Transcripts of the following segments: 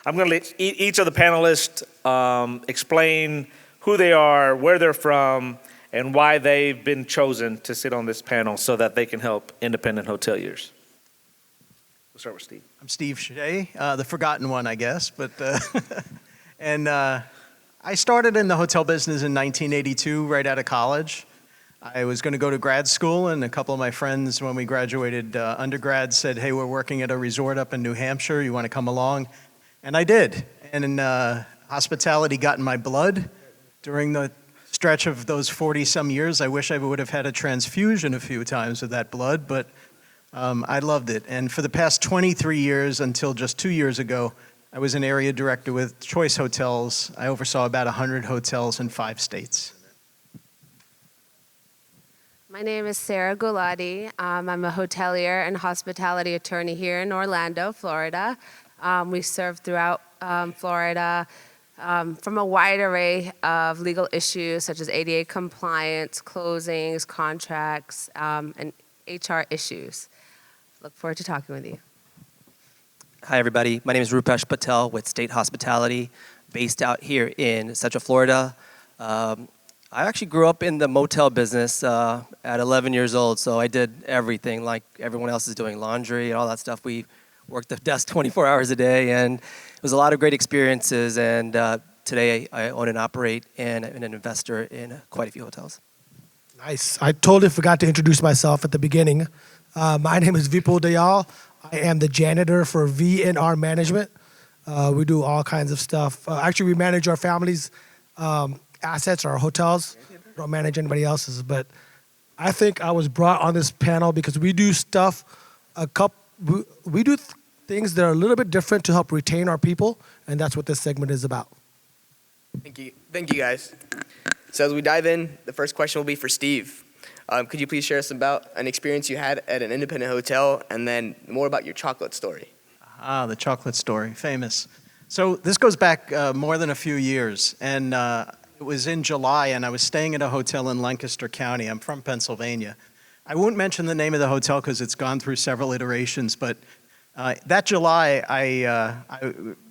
I'm going to let each of the panelists explain who they are, where they're from, and why they've been chosen to sit on this panel so that they can help independent hoteliers. We'll start with Steve. I'm Steve Shea, the forgotten one, I guess. But I started in the hotel business in 1982, right out of college. I was going to go to grad school, and a couple of my friends, when we graduated undergrad, said, hey, we're working at a resort up in New Hampshire. You want to come along? And I did. And hospitality got in my blood. During the stretch of those 40-some years, I wish I would have had a transfusion a few times of that blood, but I loved it. And for the past 23 years, until just 2 years ago, I was an area director with Choice Hotels. I oversaw about 100 hotels in 5 states. My name is Sarah Gulati. I'm a hotelier and hospitality attorney here in Orlando, Florida. We serve throughout Florida from a wide array of legal issues such as ADA compliance, closings, contracts, and HR issues. Look forward to talking with you. Hi, everybody. My name is Rupesh Patel with State Hospitality, based out here in Central Florida. I actually grew up in the motel business at 11 years old, so I did everything like everyone else is doing, laundry and all that stuff. We worked the desk 24 hours a day, and it was a lot of great experiences. And today I own and operate and am an investor in quite a few hotels. Nice. I totally forgot to introduce myself at the beginning. My name is Vipul Dayal. I am the janitor for V&R Management. We do all kinds of stuff. Actually, we manage our family's assets, our hotels. We don't manage anybody else's. But I think I was brought on this panel because we do stuff, we do things that are a little bit different to help retain our people, and that's what this segment is about. Thank you, guys. So as we dive in, the first question will be for Steve. Could you please share us about an experience you had at an independent hotel, and then more about your chocolate story? The chocolate story, famous. So this goes back more than a few years, and it was in July, and I was staying at a hotel in Lancaster County. I'm from Pennsylvania. I won't mention the name of the hotel because it's gone through several iterations, but that July, I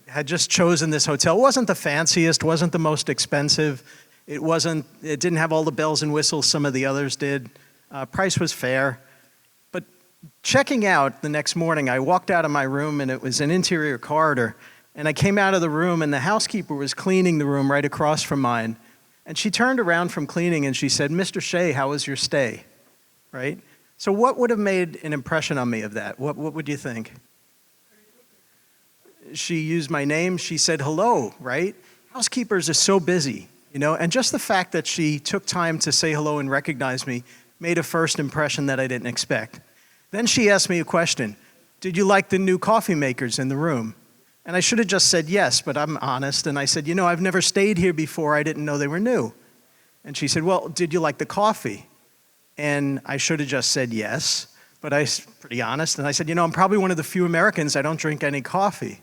had just chosen this hotel. It wasn't the fanciest, wasn't the most expensive. It didn't have all the bells and whistles some of the others did. Price was fair. But checking out the next morning, I walked out of my room, and it was an interior corridor. And I came out of the room, and the housekeeper was cleaning the room right across from mine. And she turned around from cleaning, and she said, Mr. Shea, how was your stay? Right? So what would have made an impression on me of that? What would you think? She used my name. She said hello, right? Housekeepers are so busy, you know? And just the fact that she took time to say hello and recognize me made a first impression that I didn't expect. Then she asked me a question. Did you like the new coffee makers in the room? And I should have just said yes, but I'm honest. And I said, you know, I've never stayed here before. I didn't know they were new. And she said, well, did you like the coffee? And I should have just said yes, but I was pretty honest. And I said, you know, I'm probably one of the few Americans, I don't drink any coffee.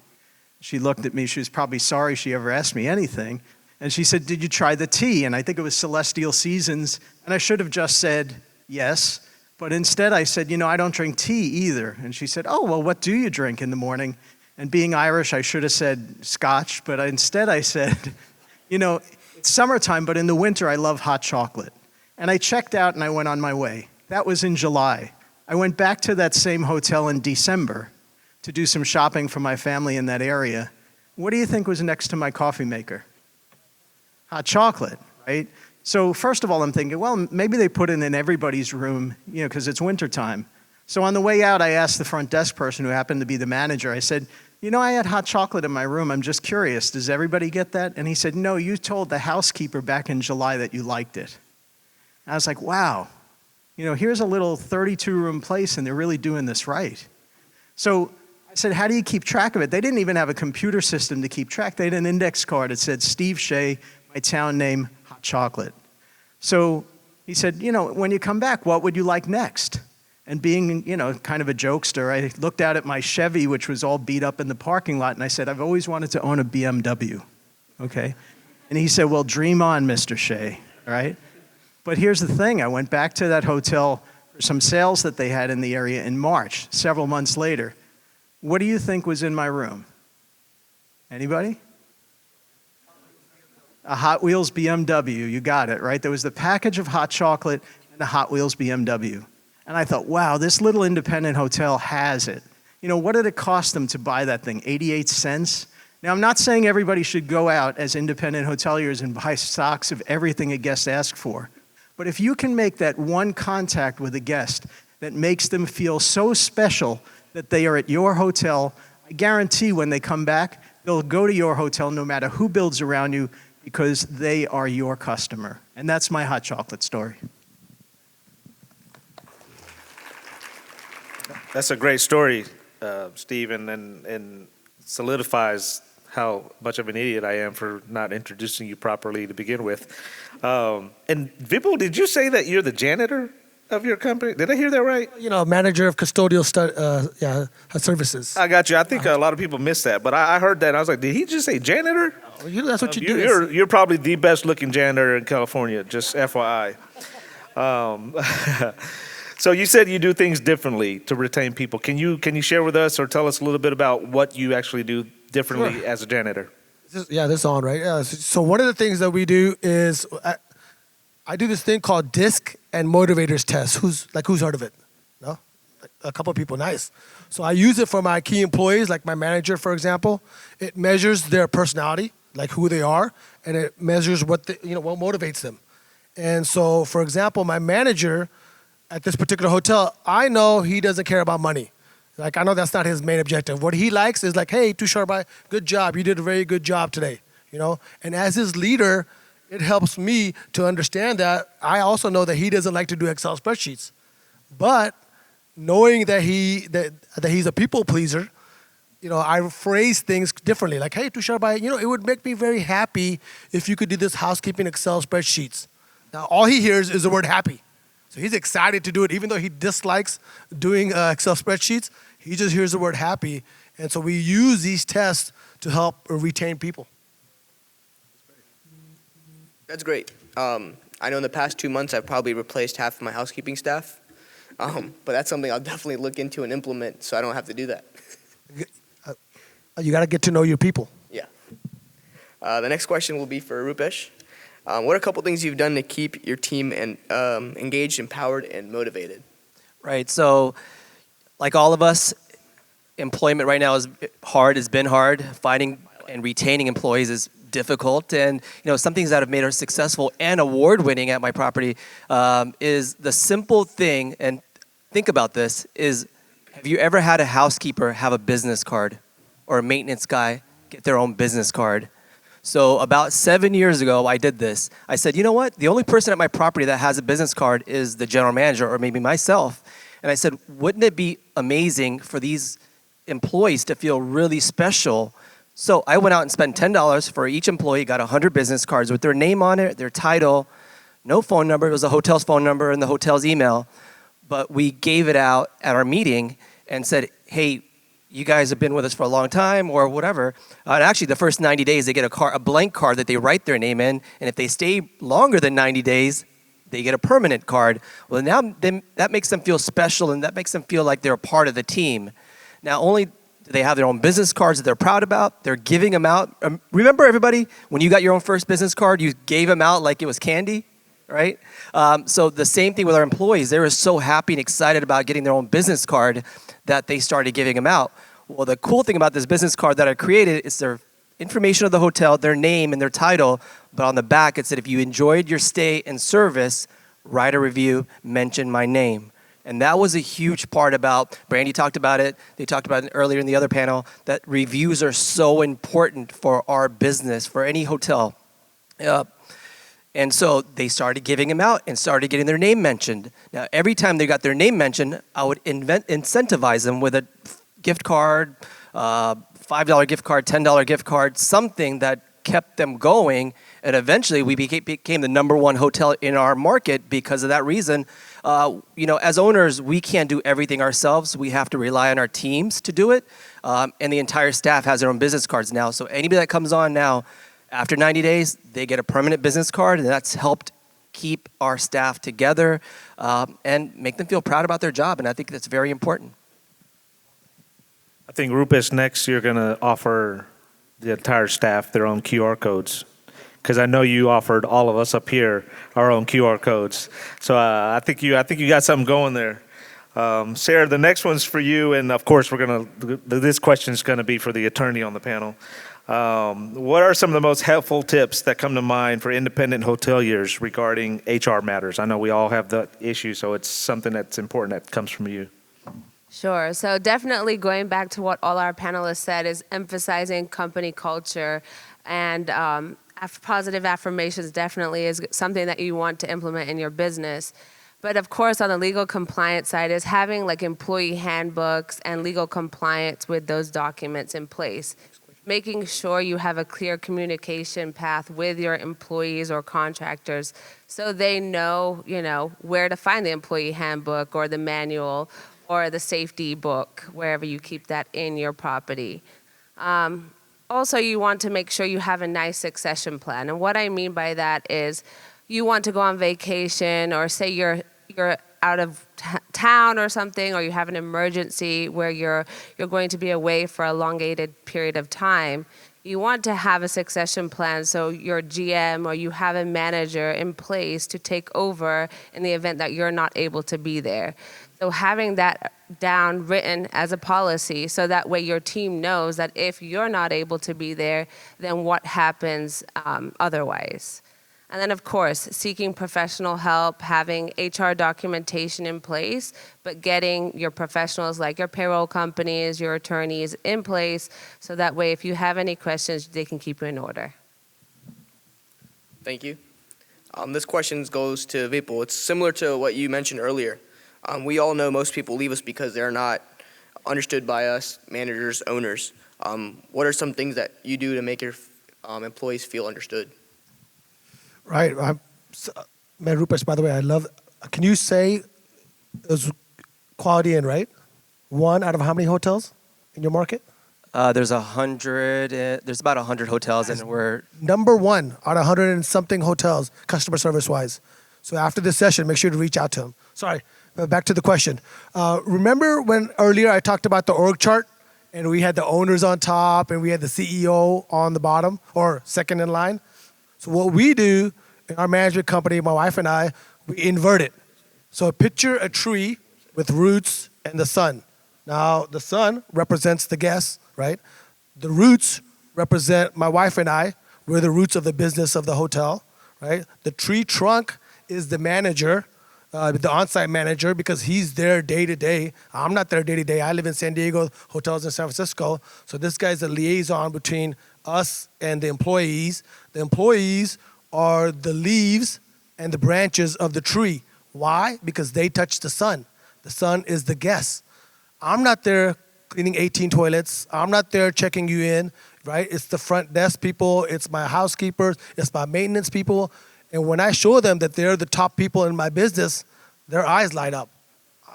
She looked at me. She was probably sorry she ever asked me anything. And she said, did you try the tea? And I think it was Celestial Seasons. And I should have just said yes. But instead I said, you know, I don't drink tea either. And she said, oh, well, what do you drink in the morning? And being Irish, I should have said Scotch, but instead I said, you know, it's summertime, but in the winter I love hot chocolate. And I checked out and I went on my way. That was in July. I went back to that same hotel in December to do some shopping for my family in that area. What do you think was next to my coffee maker? Hot chocolate, right? So first of all, I'm thinking, well, maybe they put it in everybody's room, you know, because it's wintertime. So on the way out, I asked the front desk person who happened to be the manager, I said, you know, I had hot chocolate in my room. I'm just curious. Does everybody get that? And he said, no, you told the housekeeper back in July that you liked it. And I was like, wow. You know, here's a little 32-room place, and they're really doing this right. So I said, how do you keep track of it? They didn't even have a computer system to keep track. They had an index card. It said, Steve Shea, my town name, hot chocolate. So he said, you know, when you come back, what would you like next? And being, you know, kind of a jokester, I looked out at my Chevy, which was all beat up in the parking lot, and I said, I've always wanted to own a BMW, okay? And he said, well, dream on, Mr. Shea, all right? But here's the thing. I went back to that hotel for some sales that they had in the area in March, several months later. What do you think was in my room? Anybody? A Hot Wheels BMW. You got it, right? There was the package of hot chocolate and the Hot Wheels BMW. And I thought, wow, this little independent hotel has it. You know, what did it cost them to buy that thing? 88 cents? Now, I'm not saying everybody should go out as independent hoteliers and buy stocks of everything a guest asks for. But if you can make that one contact with a guest that makes them feel so special that they are at your hotel, I guarantee when they come back, they'll go to your hotel no matter who builds around you because they are your customer. And that's my hot chocolate story. That's a great story, Steve, and solidifies how much of an idiot I am for not introducing you properly to begin with. And Vipul, did you say that you're the janitor of your company? Did I hear that right? You know, manager of custodial services. I got you. I think a lot of people miss that, but I heard that and I was like, did he just say janitor? That's what you do. You're probably the best looking janitor in California, just FYI. So you said you do things differently to retain people. Can you share with us or tell us a little bit about what you actually do differently Sure. as a janitor? This is on, right? So one of the things that we do is I do this thing called DISC and motivators test. Who's heard of it? No? Like a couple of people, nice. So I use it for my key employees, like my manager, for example. It measures their personality, like who they are, and it measures what motivates them. And so, for example, my manager at this particular hotel, I know he doesn't care about money. Like, I know that's not his main objective. What he likes is like, hey, Tusharbai, good job. You did a very good job today, you know? And as his leader, it helps me to understand that. I also know that he doesn't like to do Excel spreadsheets. But knowing that he's a people pleaser, you know, I phrase things differently. Like, hey, Tusharbai, you know, it would make me very happy if you could do this housekeeping Excel spreadsheets. Now, all he hears is the word happy. So he's excited to do it, even though he dislikes doing Excel spreadsheets. He just hears the word happy. And so we use these tests to help retain people. That's great. I know in the past 2 months I've probably replaced half of my housekeeping staff, but that's something I'll definitely look into and implement so I don't have to do that. You got to get to know your people. Yeah. The next question will be for Rupesh. What are a couple things you've done to keep your team engaged, empowered, and motivated? Right. So, like all of us, employment right now is hard. It's been hard. Finding and retaining employees is difficult. And some things that have made us successful and award-winning at my property is the simple thing. And think about this: have you ever had a housekeeper have a business card, or a maintenance guy get their own business card? So about 7 years ago, I did this. I said, you know what? The only person at my property that has a business card is the general manager, or maybe myself. And I said, wouldn't it be amazing for these employees to feel really special? So I went out and spent $10 for each employee, got 100 business cards with their name on it, their title, no phone number. It was the hotel's phone number and the hotel's email. But we gave it out at our meeting and said, hey, you guys have been with us for a long time or whatever. And actually, the first 90 days, they get a blank card that they write their name in. And if they stay longer than 90 days, they get a permanent card. Well, now that makes them feel special, and that makes them feel like they're a part of the team. Now, only do they have their own business cards that they're proud about. They're giving them out. Remember, everybody, when you got your own first business card, you gave them out like it was candy, right? So the same thing with our employees. They were so happy and excited about getting their own business card that they started giving them out. Well, the cool thing about this business card that I created is their information of the hotel, their name and their title, but on the back it said, if you enjoyed your stay and service, write a review, mention my name. And that was a huge part about, Brandy talked about it, they talked about it earlier in the other panel, that reviews are so important for our business, for any hotel. And so they started giving them out and started getting their name mentioned. Now, every time they got their name mentioned, I would incentivize them with a gift card, $5 gift card, $10 gift card, something that kept them going. And eventually we became the #1 hotel in our market because of that reason. As owners, we can't do everything ourselves. We have to rely on our teams to do it. And the entire staff has their own business cards now. So anybody that comes on now, after 90 days, they get a permanent business card, and that's helped keep our staff together and make them feel proud about their job. And I think that's very important. I think Rupesh, next you're going to offer the entire staff their own QR codes? Because I know you offered all of us up here our own QR codes. So I think you got something going there. Sarah, the next one's for you, and of course this question is gonna be for the attorney on the panel. What are some of the most helpful tips that come to mind for independent hoteliers regarding HR matters? I know we all have that issue, so it's something that's important that comes from you. Sure. So definitely going back to what all our panelists said is emphasizing company culture and positive affirmations definitely is something that you want to implement in your business. But of course, on the legal compliance side is having like employee handbooks and legal compliance with those documents in place. Making sure you have a clear communication path with your employees or contractors so they know, where to find the employee handbook or the manual or the safety book, wherever you keep that in your property. Also, you want to make sure you have a nice succession plan. And what I mean by that is you want to go on vacation or say you're out of town or something, or you have an emergency where you're going to be away for a elongated period of time. You want to have a succession plan so your GM or you have a manager in place to take over in the event that you're not able to be there. So having that down written as a policy so that way your team knows that if you're not able to be there, then what happens otherwise. And then, of course, seeking professional help, having HR documentation in place, but getting your professionals like your payroll companies, your attorneys in place, so that way if you have any questions, they can keep you in order. Thank you. This question goes to Vipul. It's similar to what you mentioned earlier. We all know most people leave us because they're not understood by us, managers, owners. What are some things that you do to make your employees feel understood? Right. Man, Rupesh, by the way, I love. Can you say those Quality Inn, right? 1 out of how many hotels in your market? There's about 100 hotels, and we're Number 1 out of 100 and something hotels, customer service wise. So after this session, make sure to reach out to them. Sorry, but back to the question. Remember when earlier I talked about the org chart, and we had the owners on top, and we had the CEO on the bottom or second in line? So what we do in our management company, my wife and I, we invert it. So picture a tree with roots and the sun. Now the sun represents the guests, right? The roots represent my wife and I. We're the roots of the business of the hotel, right? The tree trunk is the manager, the on-site manager, because he's there day to day. I'm not there day to day. I live in San Diego, hotels in San Francisco. So this guy's a liaison between us and the employees. The employees are the leaves and the branches of the tree. Why? Because they touch the sun. The sun is the guest. I'm not there cleaning 18 toilets. I'm not there checking you in, right? It's the front desk people. It's my housekeepers. It's my maintenance people. And when I show them that they're the top people in my business, their eyes light up.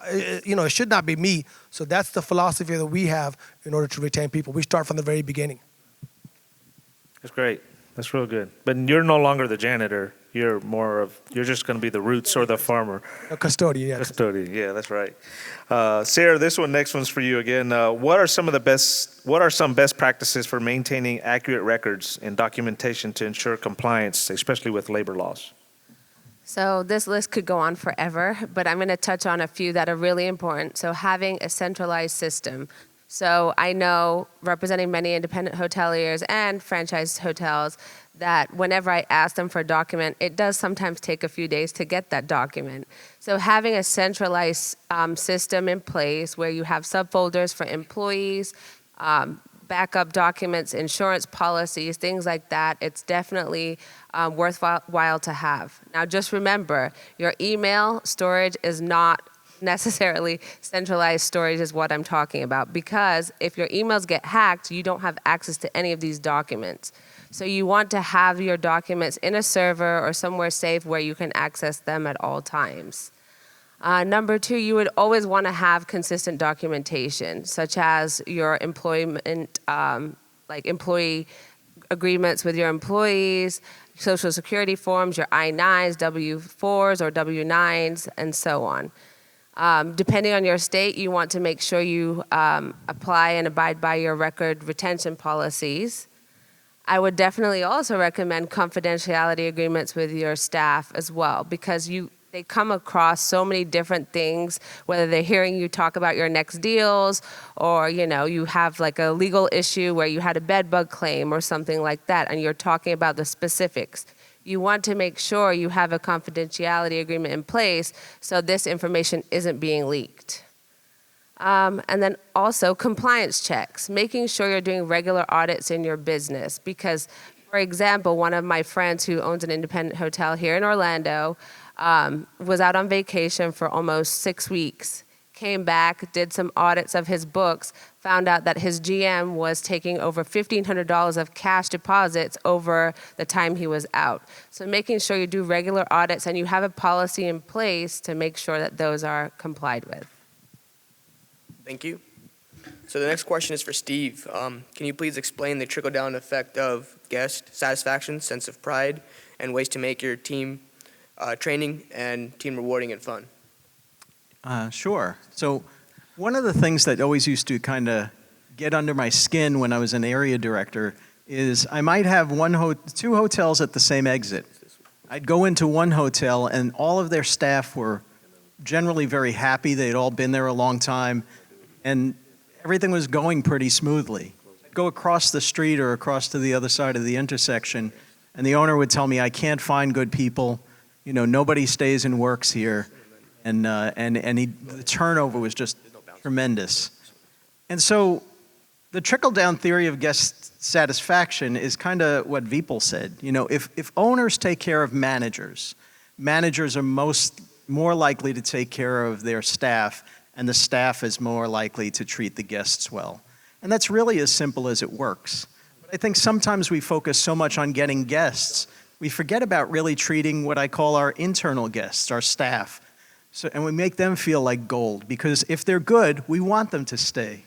It should not be me. So that's the philosophy that we have in order to retain people. We start from the very beginning. That's great. That's real good. But you're no longer the janitor. You're just going to be the roots or the farmer. A custodian, yeah. Custodian, yeah, that's right. Sarah, next one's for you again. What are some best practices for maintaining accurate records and documentation to ensure compliance, especially with labor laws? So this list could go on forever, but I'm going to touch on a few that are really important. So having a centralized system. So I know, representing many independent hoteliers and franchise hotels, that whenever I ask them for a document, it does sometimes take a few days to get that document. So having a centralized system in place where you have subfolders for employees, backup documents, insurance policies, things like that, it's definitely worthwhile to have. Now just remember, your email storage is not necessarily centralized storage is what I'm talking about, because if your emails get hacked, you don't have access to any of these documents. So you want to have your documents in a server or somewhere safe where you can access them at all times. Number 2, you would always want to have consistent documentation, such as your employment, like employee agreements with your employees, Social Security forms, your I-9s, W-4s or W-9s, and so on. Depending on your state, you want to make sure you apply and abide by your record retention policies. I would definitely also recommend confidentiality agreements with your staff as well, because they come across so many different things, whether they're hearing you talk about your next deals, or you have like a legal issue where you had a bed bug claim or something like that, and you're talking about the specifics. You want to make sure you have a confidentiality agreement in place so this information isn't being leaked. And then also compliance checks, making sure you're doing regular audits in your business. Because, for example, one of my friends who owns an independent hotel here in Orlando was out on vacation for almost 6 weeks, came back, did some audits of his books, found out that his GM was taking over $1,500 of cash deposits over the time he was out. So making sure you do regular audits and you have a policy in place to make sure that those are complied with. Thank you. So the next question is for Steve. Can you please explain the trickle-down effect of guest satisfaction, sense of pride, and ways to make your team training and team rewarding and fun? Sure. So one of the things that always used to kind of get under my skin when I was an area director is I might have two hotels at the same exit. I'd go into one hotel and all of their staff were generally very happy. They'd all been there a long time, and everything was going pretty smoothly. I'd go across the street or across to the other side of the intersection, and the owner would tell me, I can't find good people. Nobody stays and works here. And the turnover was just tremendous. And so the trickle-down theory of guest satisfaction is kind of what Vipul said. If owners take care of managers are more likely to take care of their staff, and the staff is more likely to treat the guests well. And that's really as simple as it works. But I think sometimes we focus so much on getting guests, we forget about really treating what I call our internal guests, our staff. And we make them feel like gold, because if they're good, we want them to stay.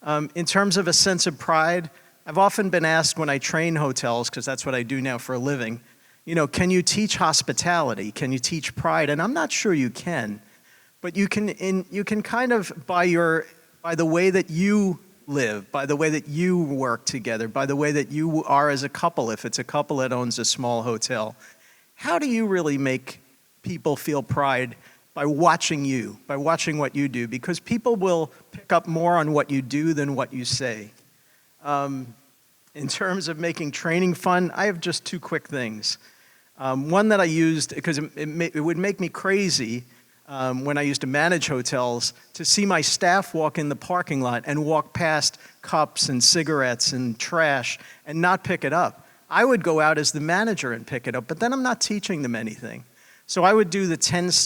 In terms of a sense of pride, I've often been asked when I train hotels, because that's what I do now for a living, can you teach hospitality? Can you teach pride? And I'm not sure you can. But you can kind of, by the way that you live, by the way that you work together, by the way that you are as a couple, if it's a couple that owns a small hotel, how do you really make people feel pride? By watching you, by watching what you do, because people will pick up more on what you do than what you say. In terms of making training fun, I have just two quick things. One that I used, because it would make me crazy when I used to manage hotels, to see my staff walk in the parking lot and walk past cups and cigarettes and trash and not pick it up. I would go out as the manager and pick it up, but then I'm not teaching them anything. So I would do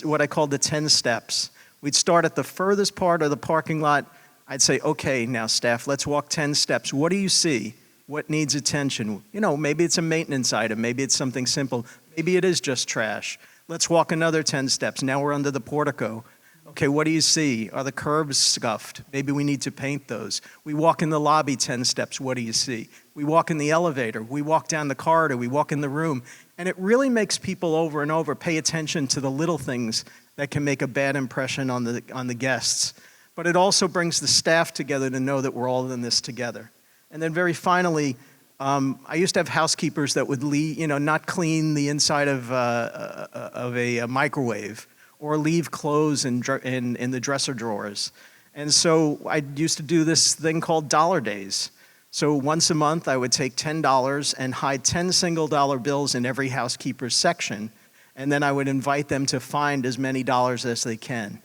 what I call the 10 steps. We'd start at the furthest part of the parking lot. I'd say, okay, now staff, let's walk 10 steps. What do you see? What needs attention? Maybe it's a maintenance item. Maybe it's something simple. Maybe it is just trash. Let's walk another 10 steps. Now we're under the portico. Okay, what do you see? Are the curbs scuffed? Maybe we need to paint those. We walk in the lobby 10 steps. What do you see? We walk in the elevator. We walk down the corridor. We walk in the room. And it really makes people over and over pay attention to the little things that can make a bad impression on the guests. But it also brings the staff together to know that we're all in this together. And then very finally, I used to have housekeepers that would not clean the inside of a microwave or leave clothes in the dresser drawers. And so I used to do this thing called dollar days. So once a month, I would take $10 and hide 10 single dollar bills in every housekeeper's section, and then I would invite them to find as many dollars as they can.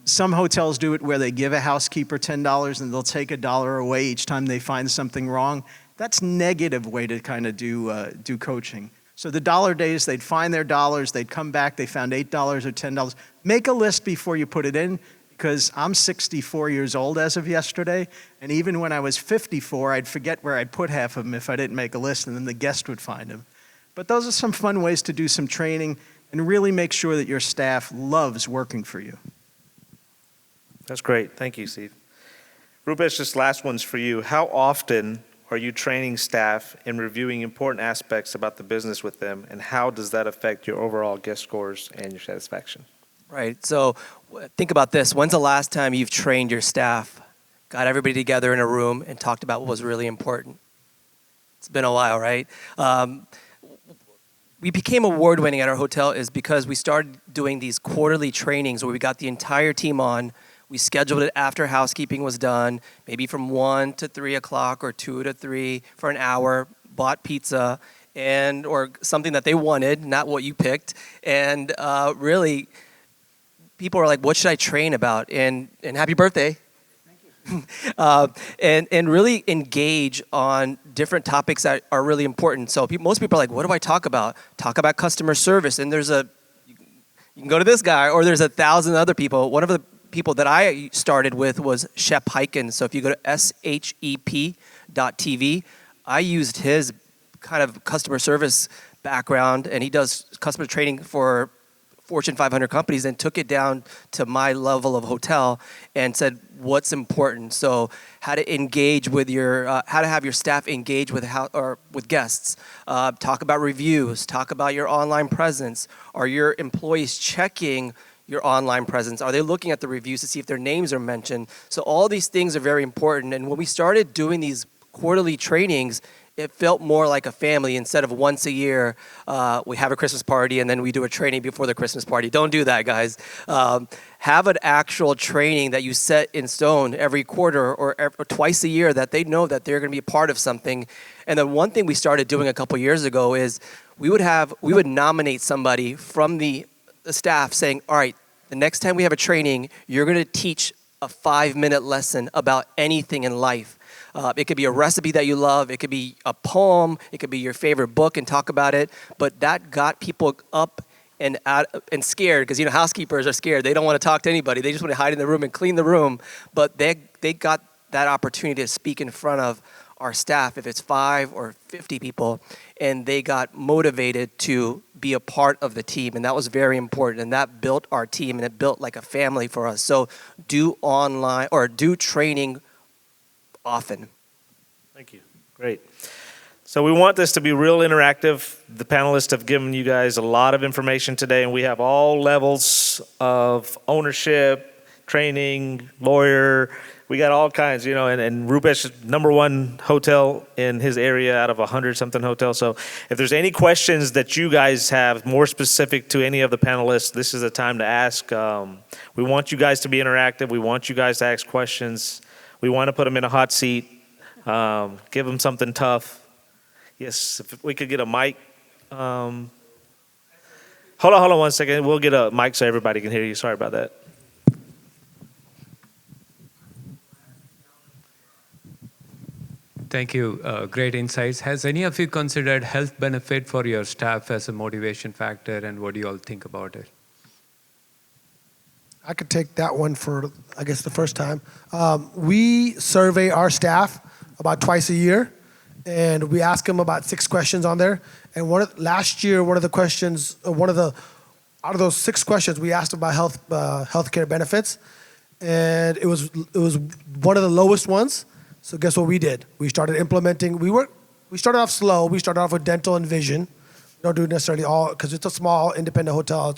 Some hotels do it where they give a housekeeper $10 and they'll take $1 away each time they find something wrong. That's a negative way to kind of do coaching. So the dollar days, they'd find their dollars, they'd come back, they found $8 or $10. Make a list before you put it in, because I'm 64 years old as of yesterday, and even when I was 54, I'd forget where I'd put half of them if I didn't make a list, and then the guest would find them. But those are some fun ways to do some training and really make sure that your staff loves working for you. That's great. Thank you, Steve. Rupesh, this last one's for you. How often are you training staff and reviewing important aspects about the business with them, and how does that affect your overall guest scores and your satisfaction? Right. So think about this. When's the last time you've trained your staff, got everybody together in a room, and talked about what was really important? It's been a while, right? We became award-winning at our hotel is because we started doing these quarterly trainings where we got the entire team on. We scheduled it after housekeeping was done, maybe from 1 to 3 o'clock or 2 to 3 for an hour, bought pizza, and or something that they wanted, not what you picked. And really, people are like, what should I train about? And happy birthday. And really engage on different topics that are really important. So most people are like, what do I talk about? Talk about customer service. And you can go to this guy, or there's 1,000 other people. One of the people that I started with was Shep Hyken. So if you go to shep.tv, I used his kind of customer service background, and he does customer training for Fortune 500 companies, and took it down to my level of hotel and said what's important. So how to engage with how to have your staff engage with with guests. Talk about reviews. Talk about your online presence. Are your employees checking your online presence? Are they looking at the reviews to see if their names are mentioned? So all these things are very important. And when we started doing these quarterly trainings, it felt more like a family. Instead of once a year, we have a Christmas party and then we do a training before the Christmas party. Don't do that, guys. Have an actual training that you set in stone every quarter or twice a year, that they know that they're going to be a part of something. And then one thing we started doing a couple years ago is we would nominate somebody from the staff saying, all right, the next time we have a training, you're going to teach a 5-minute lesson about anything in life. It could be a recipe that you love. It could be a poem. It could be your favorite book, and talk about it. But that got people up and out and scared, because housekeepers are scared. They don't want to talk to anybody. They just want to hide in the room and clean the room. But they got that opportunity to speak in front of our staff, if it's 5 or 50 people, and they got motivated to be a part of the team. And that was very important. And that built our team, and it built like a family for us. So do online or do training often. Thank you. Great. So we want this to be real interactive. The panelists have given you guys a lot of information today, and we have all levels of ownership, training, lawyer. We got all kinds, and Rupesh is #1 hotel in his area out of 100-something hotels. So if there's any questions that you guys have more specific to any of the panelists, this is the time to ask. We want you guys to be interactive. We want you guys to ask questions. We want to put them in a hot seat, give them something tough. Yes, if we could get a mic. Hold on 1 second. We'll get a mic so everybody can hear you. Sorry about that. Thank you. Great insights. Has any of you considered health benefit for your staff as a motivation factor, and what do you all think about it? I could take that one for, I guess, the first time. We survey our staff about twice a year, and we ask them about 6 questions on there. And last year, out of those 6 questions, we asked about healthcare benefits, and it was one of the lowest ones. So guess what we did? We started implementing. We started off slow. We started off with dental and vision. We don't do necessarily all, because it's a small independent hotel.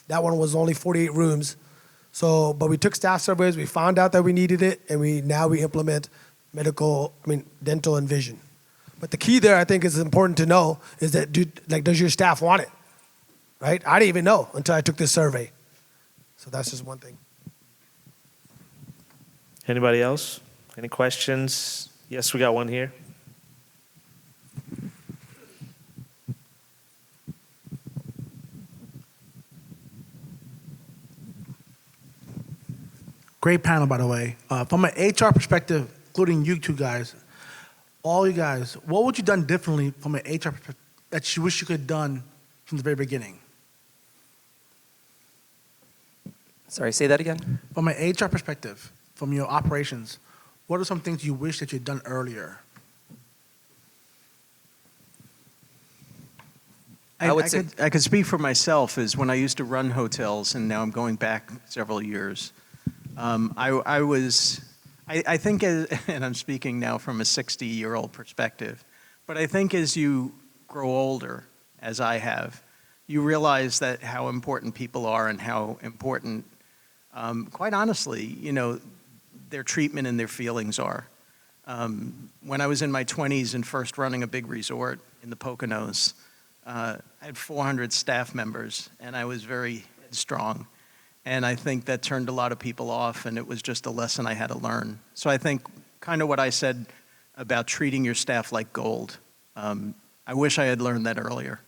That one was only 48 rooms. So, but we took staff surveys. We found out that we needed it, and now we implement dental and vision. But the key there, I think, is important to know is that does your staff want it? Right? I didn't even know until I took this survey. So that's just one thing. Anybody else? Any questions? Yes, we got one here. Great panel, by the way. From an HR perspective, including you two guys, all you guys, what would you done differently from an HR perspective that you wish you could have done from the very beginning? Sorry, say that again? From an HR perspective, from your operations, what are some things you wish that you'd done earlier? I could speak for myself, is when I used to run hotels, and now I'm going back several years. I think, and I'm speaking now from a 60-year-old perspective, but I think as you grow older, as I have, you realize that how important people are and how important, quite honestly, their treatment and their feelings are. When I was in my 20s and first running a big resort in the Poconos, I had 400 staff members, and I was very headstrong. And I think that turned a lot of people off, and it was just a lesson I had to learn. So I think kind of what I said about treating your staff like gold, I wish I had learned that earlier.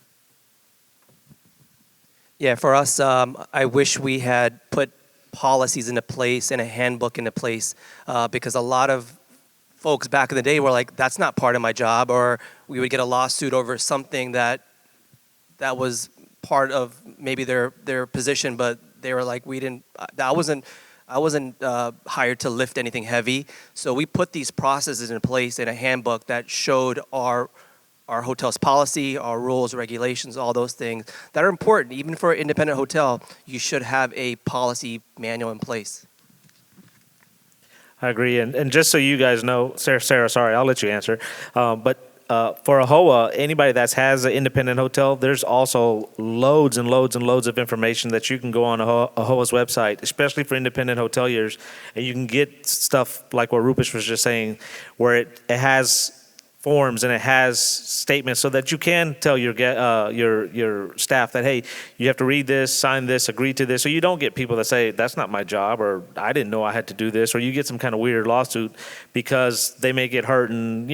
Yeah, for us, I wish we had put policies into place and a handbook into place because a lot of folks back in the day were like, that's not part of my job, or we would get a lawsuit over something that was part of maybe their position, but they were like, I wasn't hired to lift anything heavy. So we put these processes in place in a handbook that showed our hotel's policy, our rules, regulations, all those things that are important. Even for an independent hotel, you should have a policy manual in place. I agree. And just so you guys know, Sarah, sorry, I'll let you answer. But for AAHOA, anybody that has an independent hotel, there's also loads and loads and loads of information that you can go on AAHOA's website, especially for independent hoteliers, and you can get stuff like what Rupesh was just saying, where it has forms and it has statements so that you can tell your staff that, hey, you have to read this, sign this, agree to this, so you don't get people that say, that's not my job, or I didn't know I had to do this, or you get some kind of weird lawsuit because they may get hurt, and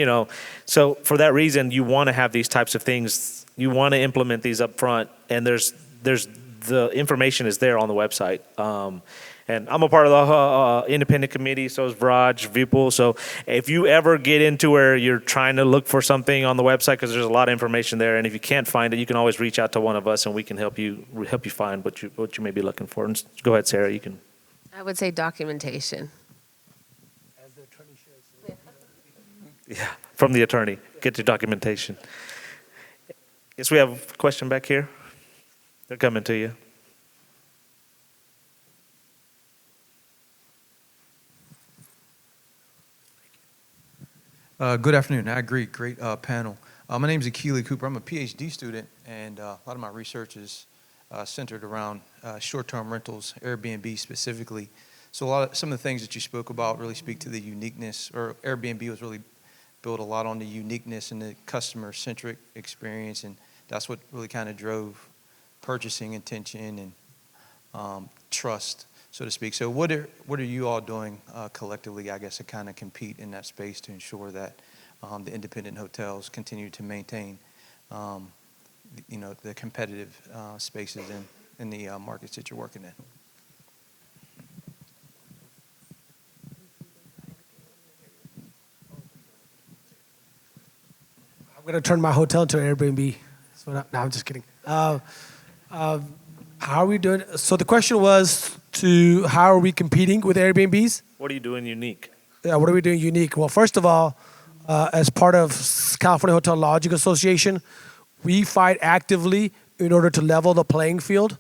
so for that reason, you want to have these types of things. You want to implement these up front, and there's the information is there on the website. And I'm a part of the independent committee, so is Vraj, Vipul. So if you ever get into where you're trying to look for something on the website, because there's a lot of information there, and if you can't find it, you can always reach out to one of us, and we can help you find what you may be looking for. And go ahead, Sarah. You can. I would say documentation. As the attorney shares. Yeah, from the attorney. Get your documentation. Yes, we have a question back here. They're coming to you. Good afternoon. I agree. Great panel. My name is Akili Cooper. I'm a PhD student, and a lot of my research is centered around short-term rentals, Airbnb specifically. So some of the things that you spoke about really speak to the uniqueness, or Airbnb was really built a lot on the uniqueness and the customer-centric experience, and that's what really kind of drove purchasing intention and trust, so to speak. So what are you all doing collectively, I guess, to kind of compete in that space to ensure that the independent hotels continue to maintain, the competitive spaces in the markets that you're working in? I'm going to turn my hotel into an Airbnb. No, I'm just kidding. How are we doing? So the question was how are we competing with Airbnbs? What are you doing unique? Yeah, what are we doing unique? Well, first of all, as part of California Hotel Lodging Association, we fight actively in order to level the playing field.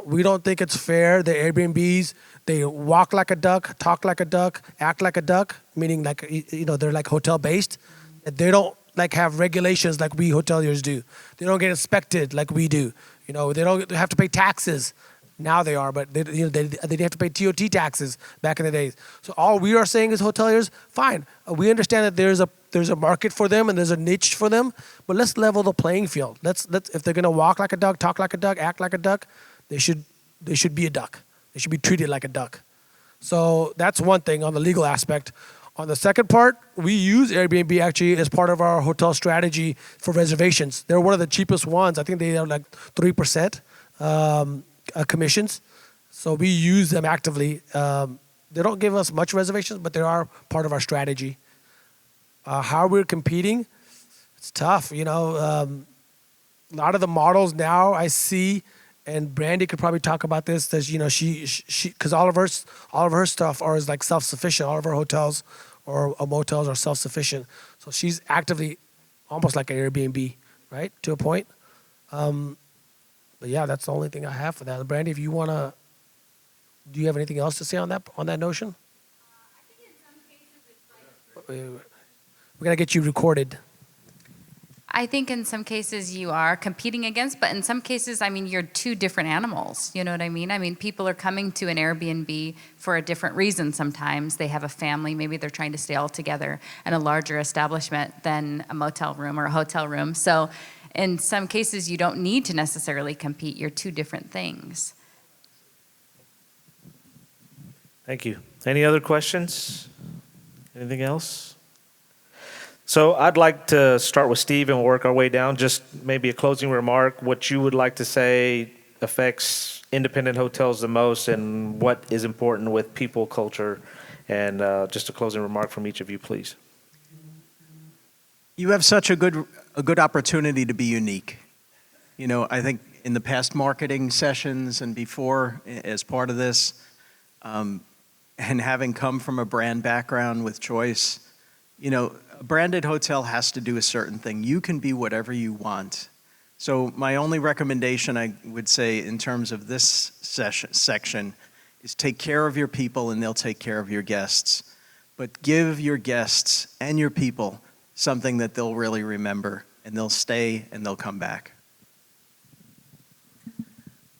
We don't think it's fair. The Airbnbs, they walk like a duck, talk like a duck, act like a duck, meaning they're like hotel based. They don't have regulations like we hoteliers do. They don't get inspected like we do. They don't have to pay taxes. Now they are, but they didn't have to pay TOT taxes back in the days. So all we are saying is hoteliers, fine. We understand that there's a market for them and there's a niche for them, but let's level the playing field. Let's if they're gonna walk like a duck, talk like a duck, act like a duck, they should be a duck. They should be treated like a duck. So that's one thing on the legal aspect. On the second part, we use Airbnb actually as part of our hotel strategy for reservations. They're one of the cheapest ones. I think they are like 3% commissions. So we use them actively. They don't give us much reservations, but they are part of our strategy. How we're competing, it's tough. A lot of the models now I see, and Brandy could probably talk about this. That she because all of her stuff is like self-sufficient. All of her hotels or motels are self-sufficient. So she's actively almost like an Airbnb, right, to a point. But yeah, that's the only thing I have for that. Brandy, if you wanna, do you have anything else to say on that notion? I think in some cases it's like We're gonna get you recorded. I think in some cases you are competing against, but in some cases, I mean, you're two different animals. You know what I mean? I mean, people are coming to an Airbnb for a different reason sometimes. They have a family, maybe they're trying to stay all together in a larger establishment than a motel room or a hotel room. So in some cases, you don't need to necessarily compete. You're two different things. Thank you. Any other questions? Anything else? So I'd like to start with Steve and work our way down. Just maybe a closing remark, what you would like to say affects independent hotels the most and what is important with people, culture, and just a closing remark from each of you, please. You have such a good opportunity to be unique. You know, I think in the past marketing sessions and before, as part of this, and having come from a brand background with Choice, you know, a branded hotel has to do a certain thing. You can be whatever you want. So my only recommendation I would say in terms of this section is take care of your people and they'll take care of your guests. But give your guests and your people something that they'll really remember, and they'll stay and they'll come back.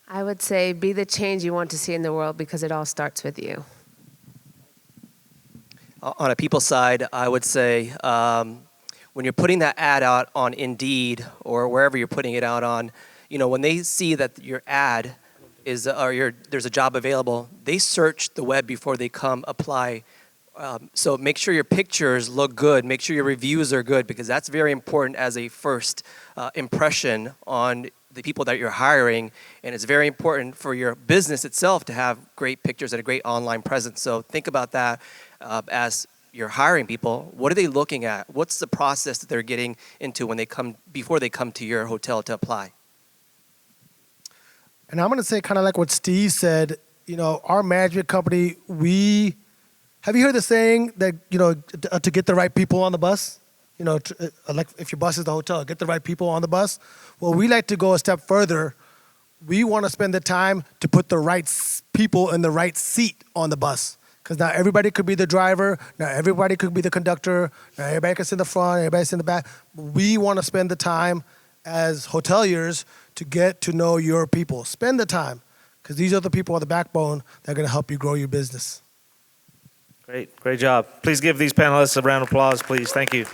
I would say be the change you want to see in the world because it all starts with you. On a people side, I would say when you're putting that ad out on Indeed or wherever you're putting it out on, you know, when they see that your ad is there's a job available, they search the web before they come apply. So make sure your pictures look good. Make sure your reviews are good because that's very important as a first impression on the people that you're hiring. And it's very important for your business itself to have great pictures and a great online presence. So think about that as you're hiring people. What are they looking at? What's the process that they're getting into when they come before they come to your hotel to apply? And I'm going to say kind of like what Steve said, you know, our management company, have you heard the saying that, you know, to get the right people on the bus? You know, like if your bus is the hotel, get the right people on the bus. Well, we like to go a step further. We want to spend the time to put the right people in the right seat on the bus. Because not everybody could be the driver, not everybody could be the conductor, not everybody can sit in the front, everybody sit in the back. We want to spend the time as hoteliers to get to know your people. Spend the time, because these are the people on the backbone that are going to help you grow your business. Great job. Please give these panelists a round of applause, please. Thank you.